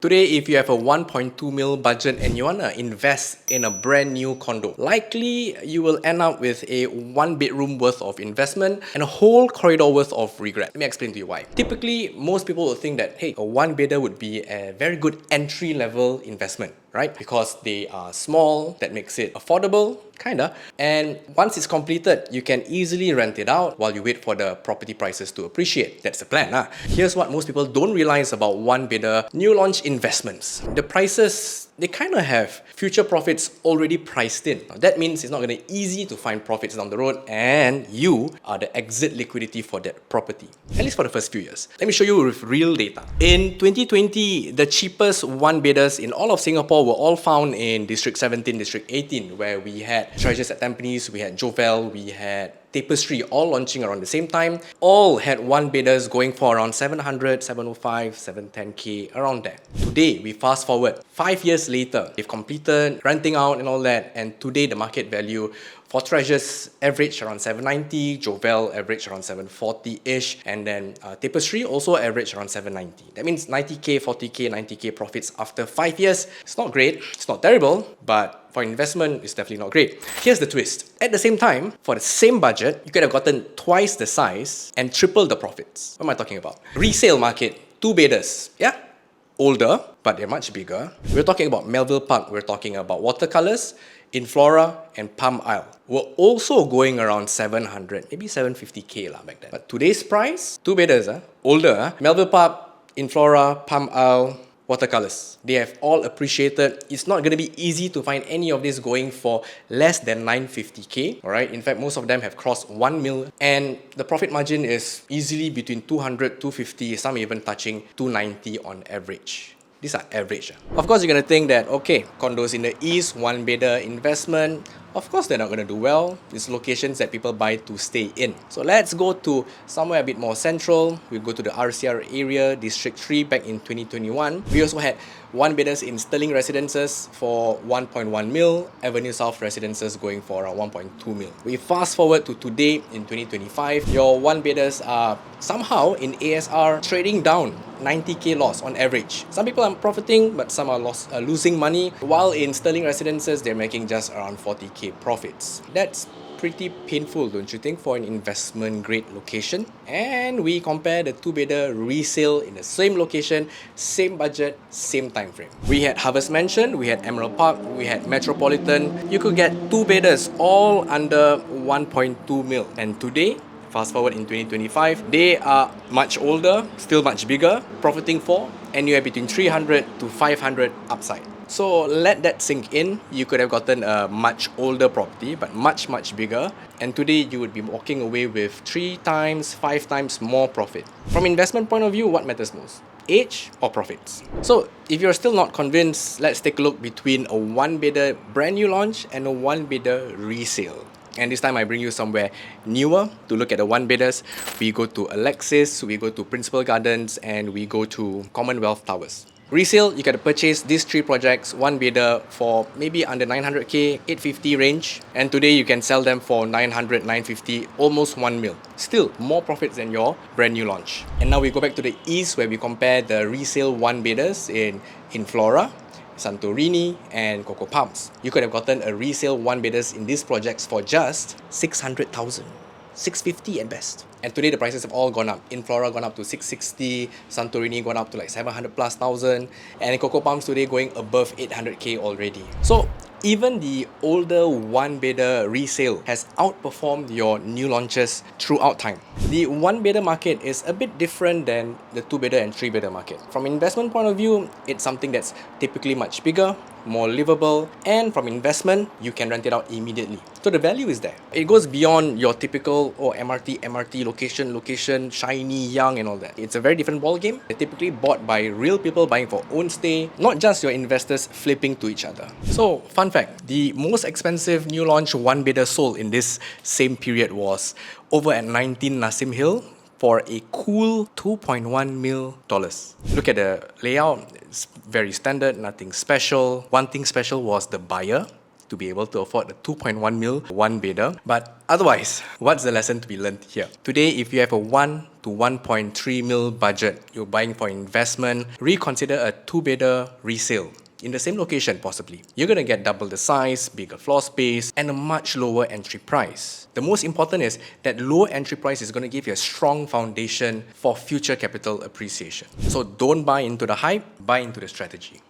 Today, if you have a 1.2 mil budget and you want to invest in a brand new condo, likely you will end up with a 1 bedroom worth of investment and a whole corridor worth of regret. Let me explain to you why. Typically, most people will think that, hey, a 1 bedder would be a very good entry level investment, right? Because they are small, that makes it affordable, kinda. And once it's completed, you can easily rent it out while you wait for the property prices to appreciate. That's the plan. Here's what most people don't realize about 1 bedder new launch investments. The prices, they kind of have future profits already priced in. Now, that means it's not going to be easy to find profits down the road, and you are the exit liquidity for that property, at least for the first few years. Let me show you with real data. In 2020, the cheapest 1 bedders in all of Singapore were all found in District 17, District 18, where we had Treasures at Tampines, we had Jovel, we had Tapestry, all launching around the same time. All had 1 bedders going for around 700, 705, 710k, around there. Today, we fast forward 5 years later, they've completed renting out and all that, and today the market value for Treasures average around 790, Jovel average around 740-ish, and then Tapestry also average around 790. That means 90k, 40k, 90k profits after 5 years. It's not great, it's not terrible, but for investment, it's definitely not great. Here's the twist. At the same time, for the same budget, you could have gotten twice the size and triple the profits. What am I talking about? Resale market, 2 bedders. Yeah? Older, but they're much bigger. We're talking about Melville Park, we're talking about Watercolours, Inflora, and Palm Isle. We're also going around 700, maybe 750k back then. But today's price, 2 bedders, older, Melville Park, Inflora, Palm Isle, Watercolours. They have all appreciated. It's not going to be easy to find any of this going for less than 950k. Alright, in fact, most of them have crossed 1 mil, and the profit margin is easily between 200, 250, some even touching 290 on average. These are average. Of course, you're going to think that, okay, condos in the east, 1 bedder investment, of course they're not going to do well. These locations that people buy to stay in. So let's go to somewhere a bit more central. We'll go to the RCR area, District 3 back in 2021. We also had 1 bedders in Sterling Residences for 1.1 mil, Avenue South Residences going for around 1.2 mil. We fast forward to today in 2025, your 1 bedders are somehow in ASR trading down 90k loss on average. Some people are profiting, but some are losing money, while in Sterling Residences, they're making just around 40k profits. That's pretty painful, don't you think, for an investment grade location? And we compare the 2 bedder resale in the same location, same budget, same time frame. We had Harvest Mansion, we had Emerald Park, we had Metropolitan. You could get 2 bedders all under 1.2 mil. And today, fast forward in 2025, they are much older, still much bigger, profiting for anywhere between 300 to 500 upside. So let that sink in. You could have gotten a much older property, but much bigger, and today you would be walking away with 3 times, 5 times more profit. From investment point of view, what matters most? Age or profits? So if you're still not convinced, let's take a look between a 1 bedder brand new launch and a 1 bedder resale. And this time I bring you somewhere newer to look at the 1 bedders. We go to Alexis, we go to Principal Gardens, and we go to Commonwealth Towers. Resale, you can purchase these 3 projects, 1 bedder for maybe under 900k, 850 range. And today you can sell them for 900, 950, almost 1 mil. Still, more profits than your brand new launch. And now we go back to the east where we compare the resale 1 bedders in Flora, Santorini, and Coco Palms. You could have gotten a resale 1 bedders in these projects for just 600,000. 650 at best. And today the prices have all gone up. Inflora gone up to 660, Santorini gone up to like 700 plus thousand, and Coco Palms today going above 800k already. So even the older 1 bedder resale has outperformed your new launches throughout time. The 1 bedder market is a bit different than the 2 bedder and 3 bedder market. From investment point of view, it's something that's typically much bigger, more livable, and from investment, you can rent it out immediately. So the value is there. It goes beyond your typical MRT location, shiny, young, and all that. It's a very different ball game. They're typically bought by real people buying for own stay, not just your investors flipping to each other. So, fun fact, the most expensive new launch 1 bedder sold in this same period was over at 19 Nassim Hill for a cool $2.1 million. Look at the layout, it's very standard, nothing special. One thing special was the buyer. to be able to afford a 2.1 mil one bedder. But otherwise, what's the lesson to be learned here? Today, if you have a 1 to 1.3 mil budget, you're buying for investment, reconsider a 2-bedder resale in the same location possibly. You're gonna get double the size, bigger floor space, and a much lower entry price. The most important is that lower entry price is gonna give you a strong foundation for future capital appreciation. So don't buy into the hype, buy into the strategy.